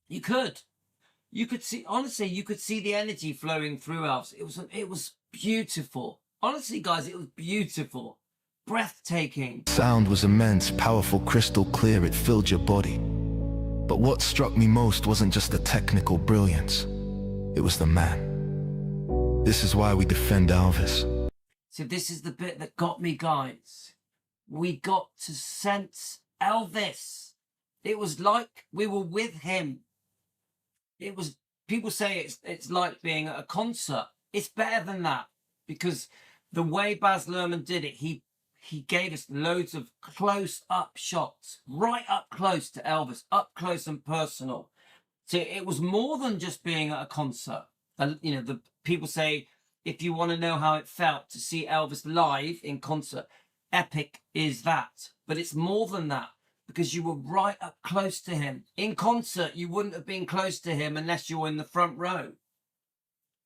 You could see, honestly, you could see the energy flowing through Elvis. It was beautiful. Honestly, guys, it was beautiful. Breathtaking. Sound was immense, powerful, crystal clear. It filled your body. But what struck me most wasn't just the technical brilliance. It was the man. This is why we defend Elvis. So this is the bit that got me, guys. We got to sense Elvis. It was like we were with him. It was, people say it's like being at a concert. It's better than that, because the way Baz Luhrmann did it, he gave us loads of close-up shots, right up close to Elvis, up close and personal. So it was more than just being at a concert. And, the people say if you want to know how it felt to see Elvis live in concert, epic is that. But it's more than that, because you were right up close to him. In concert, you wouldn't have been close to him unless you were in the front row.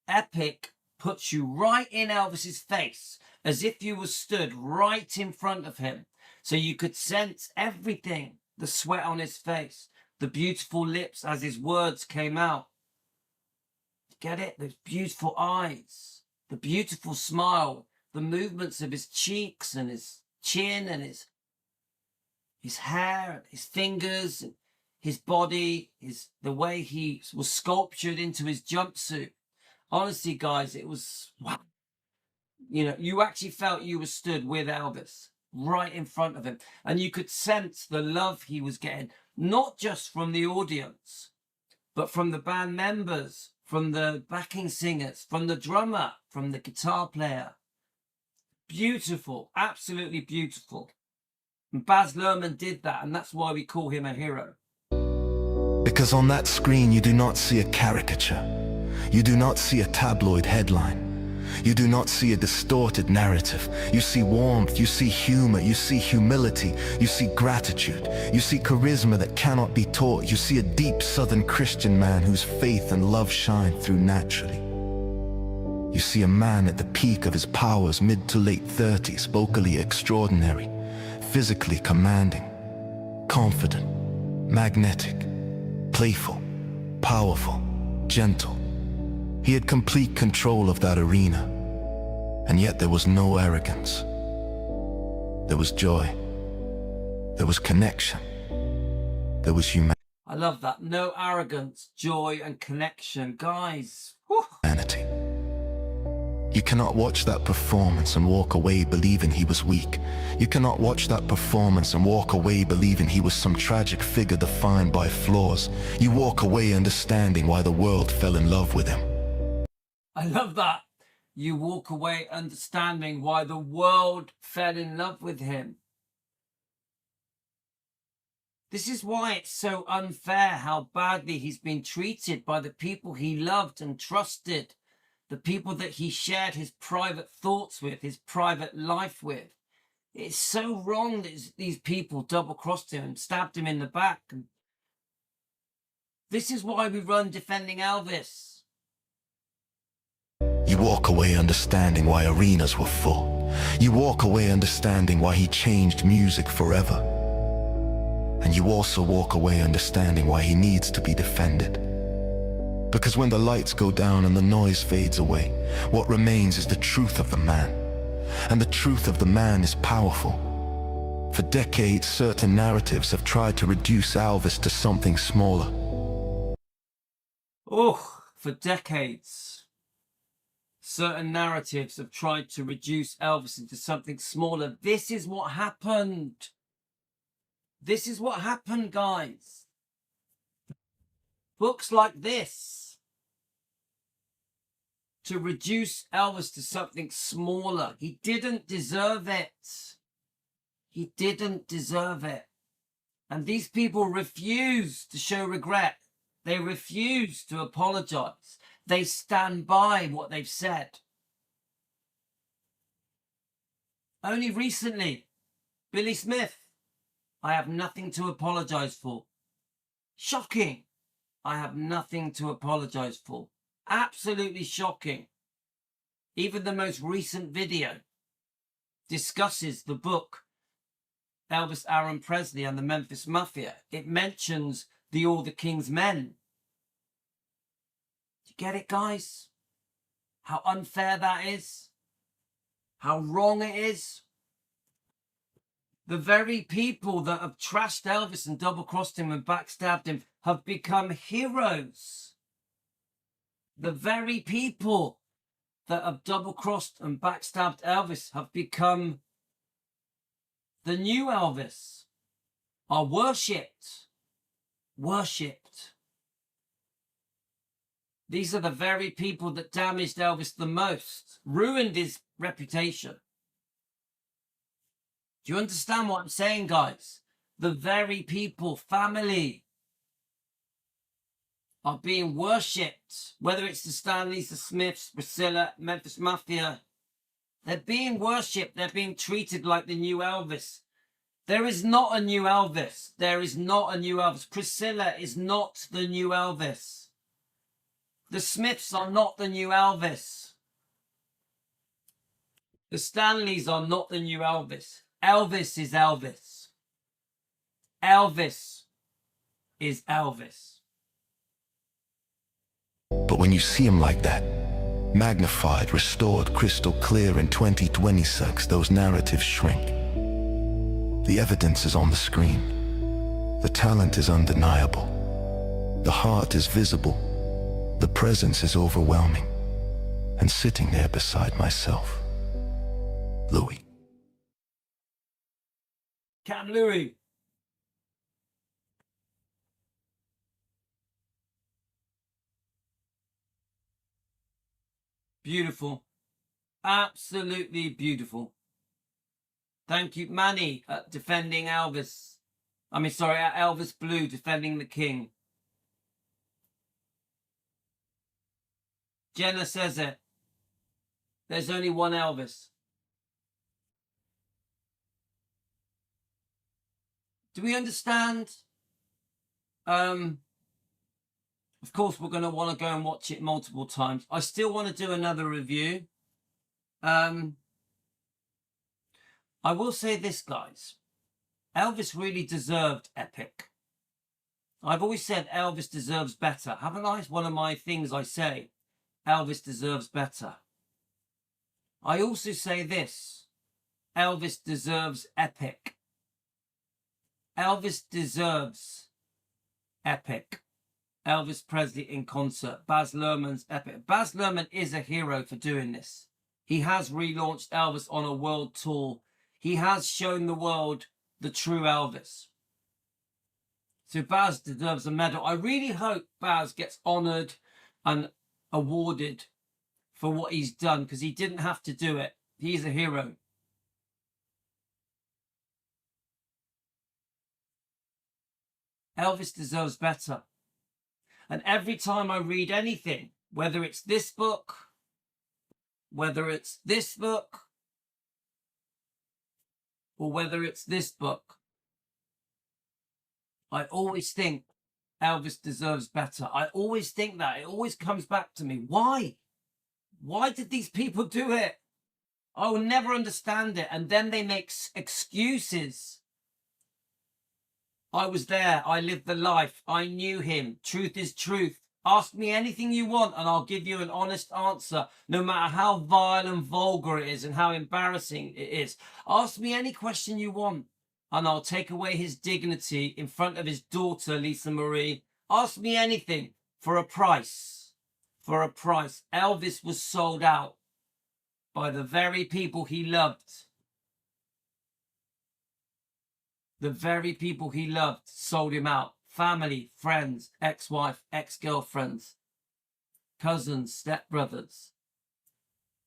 Epic puts you right in Elvis's face, as if you were stood right in front of him. So you could sense everything, the sweat on his face, the beautiful lips as his words came out. Get it? Those beautiful eyes, the beautiful smile, the movements of his cheeks and his chin and his hair and his fingers and his body, the way he was sculptured into his jumpsuit. Honestly, guys, it was, wow. You know, you actually felt you were stood with Elvis right in front of him. And you could sense the love he was getting, not just from the audience, but from the band members, from the backing singers, from the drummer, from the guitar player. Beautiful, absolutely beautiful. And Baz Luhrmann did that, and that's why we call him a hero. Because on that screen you do not see a caricature. You do not see a tabloid headline. You do not see a distorted narrative. You see warmth, you see humor, you see humility, you see gratitude, you see charisma that cannot be taught. You see a deep Southern Christian man whose faith and love shine through naturally. You see a man at the peak of his powers, mid to late 30s, vocally extraordinary, physically commanding, confident, magnetic, playful, powerful, gentle. He had complete control of that arena, and yet there was no arrogance. There was joy. There was connection. There was humanity. I love that. No arrogance, joy, and connection. Guys, whew. You cannot watch that performance and walk away believing he was weak. You cannot watch that performance and walk away believing he was some tragic figure defined by flaws. You walk away understanding why the world fell in love with him. I love that. You walk away understanding why the world fell in love with him. This is why it's so unfair how badly he's been treated by the people he loved and trusted, the people that he shared his private thoughts with, his private life with. It's so wrong that these people double-crossed him and stabbed him in the back. This is why we run Defending Elvis. You walk away understanding why arenas were full. You walk away understanding why he changed music forever. And you also walk away understanding why he needs to be defended. Because when the lights go down and the noise fades away, what remains is the truth of the man. And the truth of the man is powerful. For decades, certain narratives have tried to reduce Elvis to something smaller. Oh, for decades. Certain narratives have tried to reduce Elvis into something smaller. This is what happened. This is what happened, guys. Books like this, to reduce Elvis to something smaller. He didn't deserve it. He didn't deserve it. And these people refuse to show regret. They refuse to apologize. They stand by what they've said. Only recently, Billy Smith, I have nothing to apologize for. Shocking. I have nothing to apologize for. Absolutely shocking. Even the most recent video discusses the book Elvis Aaron Presley and the Memphis Mafia. It mentions the All the King's Men. Do you get it, guys? How unfair that is? How wrong it is? The very people that have trashed Elvis and double-crossed him and backstabbed him have become heroes. The very people that have double-crossed and backstabbed Elvis have become the new Elvis, are worshipped. Worshipped. These are the very people that damaged Elvis the most, ruined his reputation. Do you understand what I'm saying, guys? The very people, family, are being worshipped, whether it's the Stanleys, the Smiths, Priscilla, Memphis Mafia. They're being worshipped. They're being treated like the new Elvis. There is not a new Elvis. There is not a new Elvis. Priscilla is not the new Elvis. The Smiths are not the new Elvis. The Stanleys are not the new Elvis. Elvis is Elvis. Elvis is Elvis. But when you see him like that, magnified, restored, crystal clear in 2026, those narratives shrink. The evidence is on the screen. The talent is undeniable. The heart is visible. The presence is overwhelming. And sitting there beside myself, Louis. Cam Louis. Beautiful. Absolutely beautiful. Thank you, Manny, defending Elvis. I mean, sorry, Elvis Blue defending the king. Jenna says it. There's only one Elvis. Do we understand? Of course, we're going to want to go and watch it multiple times. I still want to do another review. I will say this, guys. Elvis really deserved Epic. I've always said Elvis deserves better. Haven't I? It's one of my things I say. Elvis deserves better. I also say this. Elvis deserves Epic. Elvis deserves Epic. Elvis Presley in concert. Baz Luhrmann's Epic. Baz Luhrmann is a hero for doing this. He has relaunched Elvis on a world tour. He has shown the world the true Elvis. So Baz deserves a medal. I really hope Baz gets honoured and awarded for what he's done, because he didn't have to do it. He's a hero. Elvis deserves better. And every time I read anything, whether it's this book, whether it's this book, or whether it's this book, I always think Elvis deserves better. I always think that. It always comes back to me. Why? Why did these people do it? I will never understand it. And then they make excuses. I was there. I lived the life. I knew him. Truth is truth. Ask me anything you want and I'll give you an honest answer, no matter how vile and vulgar it is and how embarrassing it is. Ask me any question you want and I'll take away his dignity in front of his daughter, Lisa Marie. Ask me anything for a price. For a price. Elvis was sold out by the very people he loved. The very people he loved sold him out. Family, friends, ex-wife, ex-girlfriends, cousins, stepbrothers,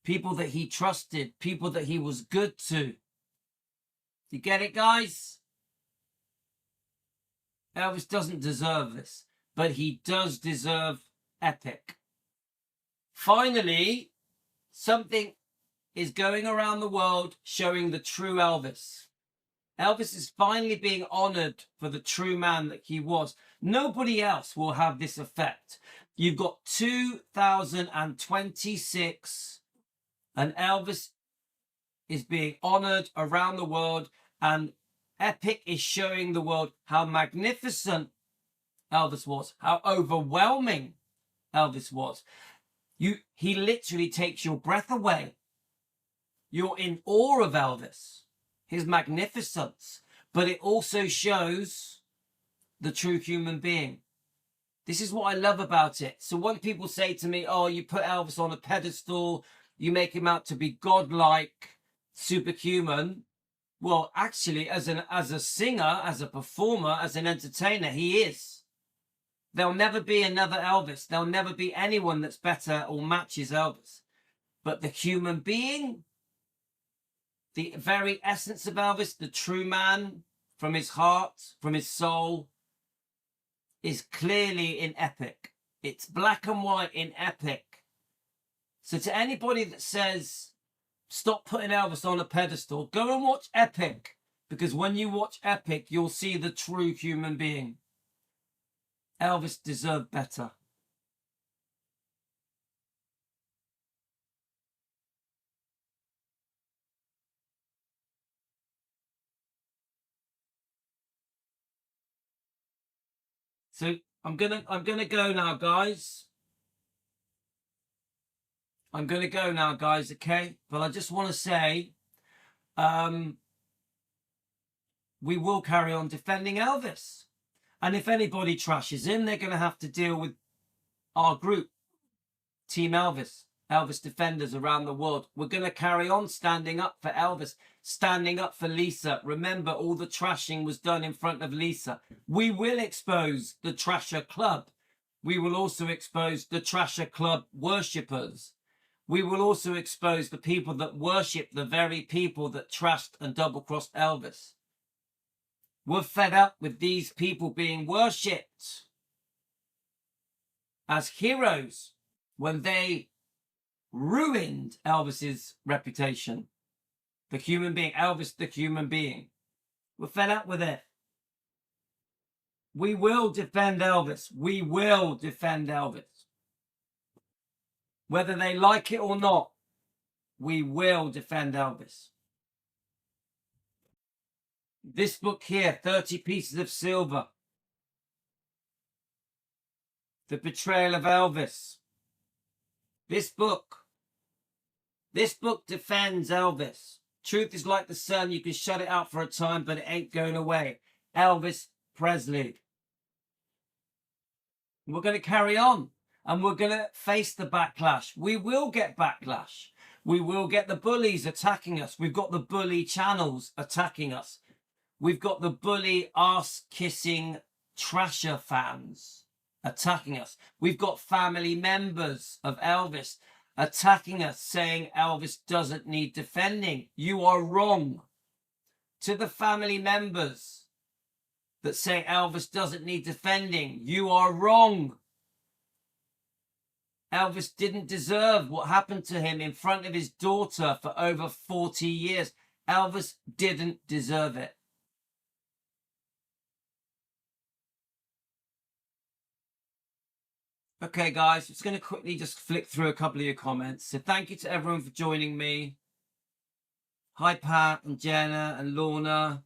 people that he trusted, people that he was good to. You get it, guys? Elvis doesn't deserve this, but he does deserve Epic. Finally, something is going around the world showing the true Elvis. Elvis is finally being honoured for the true man that he was. Nobody else will have this effect. You've got 2026 and Elvis is being honoured around the world, and Epic is showing the world how magnificent Elvis was, how overwhelming Elvis was. He literally takes your breath away. You're in awe of Elvis, his magnificence, but it also shows the true human being. This is what I love about it. So when people say to me, oh, you put Elvis on a pedestal, you make him out to be godlike, superhuman. Well, actually, as a singer, as a performer, as an entertainer, he is. There'll never be another Elvis. There'll never be anyone that's better or matches Elvis. But the human being, the very essence of Elvis, the true man, from his heart, from his soul, is clearly in Epic. It's black and white in Epic. So to anybody that says, stop putting Elvis on a pedestal, go and watch Epic. Because when you watch Epic, you'll see the true human being. Elvis deserved better. So I'm gonna go now, guys. I'm gonna go now, guys. Okay, but I just want to say, we will carry on defending Elvis, and if anybody trashes him, they're gonna have to deal with our group, Team Elvis, Elvis defenders around the world. We're gonna carry on standing up for Elvis, standing up for Lisa. Remember, all the trashing was done in front of Lisa. We will expose the Trasher Club. We will also expose the Trasher Club worshippers. We will also expose the people that worship the very people that trashed and double-crossed Elvis. We're fed up with these people being worshipped as heroes when they ruined Elvis's reputation. The human being, Elvis the human being. We're fed up with it. We will defend Elvis. We will defend Elvis. Whether they like it or not, we will defend Elvis. This book here, 30 Pieces of Silver. The Betrayal of Elvis. This book defends Elvis. Truth is like the sun. You can shut it out for a time, but it ain't going away. Elvis Presley. We're going to carry on. And we're going to face the backlash. We will get backlash. We will get the bullies attacking us. We've got the bully channels attacking us. We've got the bully ass-kissing Trasher fans attacking us. We've got family members of Elvis attacking us, saying Elvis doesn't need defending. You are wrong. To the family members that say Elvis doesn't need defending, you are wrong. Elvis didn't deserve what happened to him in front of his daughter for over 40 years. Elvis didn't deserve it. Okay, guys, I'm just going to quickly just flick through a couple of your comments. So thank you to everyone for joining me. Hi, Pat and Jenna and Lorna.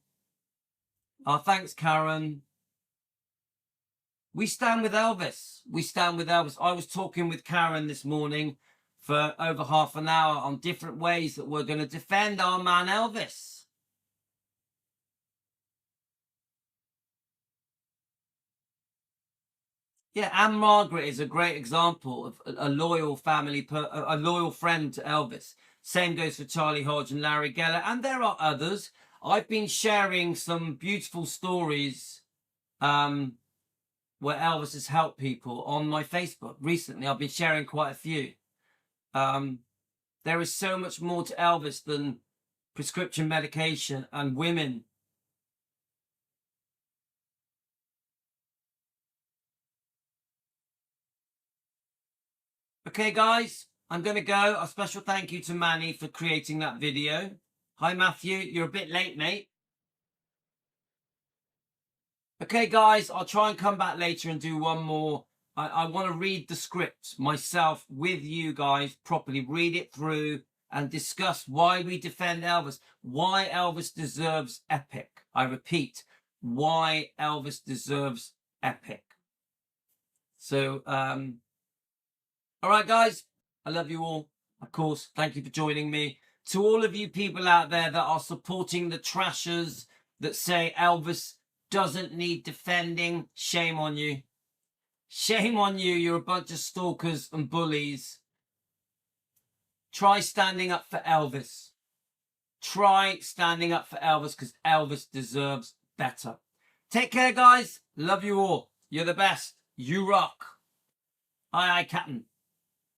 Thanks, Karen. We stand with Elvis. We stand with Elvis. I was talking with Karen this morning for over half an hour on different ways that we're going to defend our man Elvis. Yeah, Anne Margaret is a great example of a loyal family, a loyal friend to Elvis. Same goes for Charlie Hodge and Larry Geller, and there are others. I've been sharing some beautiful stories where Elvis has helped people on my Facebook recently. I've been sharing quite a few. There is so much more to Elvis than prescription medication and women. Okay, guys, I'm going to go. A special thank you to Manny for creating that video. Hi, Matthew. You're a bit late, mate. Okay, guys, I'll try and come back later and do one more. I want to read the script myself with you guys properly, read it through and discuss why we defend Elvis, why Elvis deserves Epic. I repeat, why Elvis deserves Epic. So, all right, guys, I love you all. Of course, thank you for joining me. To all of you people out there that are supporting the trashers that say Elvis doesn't need defending, shame on you. Shame on you. You're a bunch of stalkers and bullies. Try standing up for Elvis. Try standing up for Elvis because Elvis deserves better. Take care, guys. Love you all. You're the best. You rock. Aye, aye, Captain.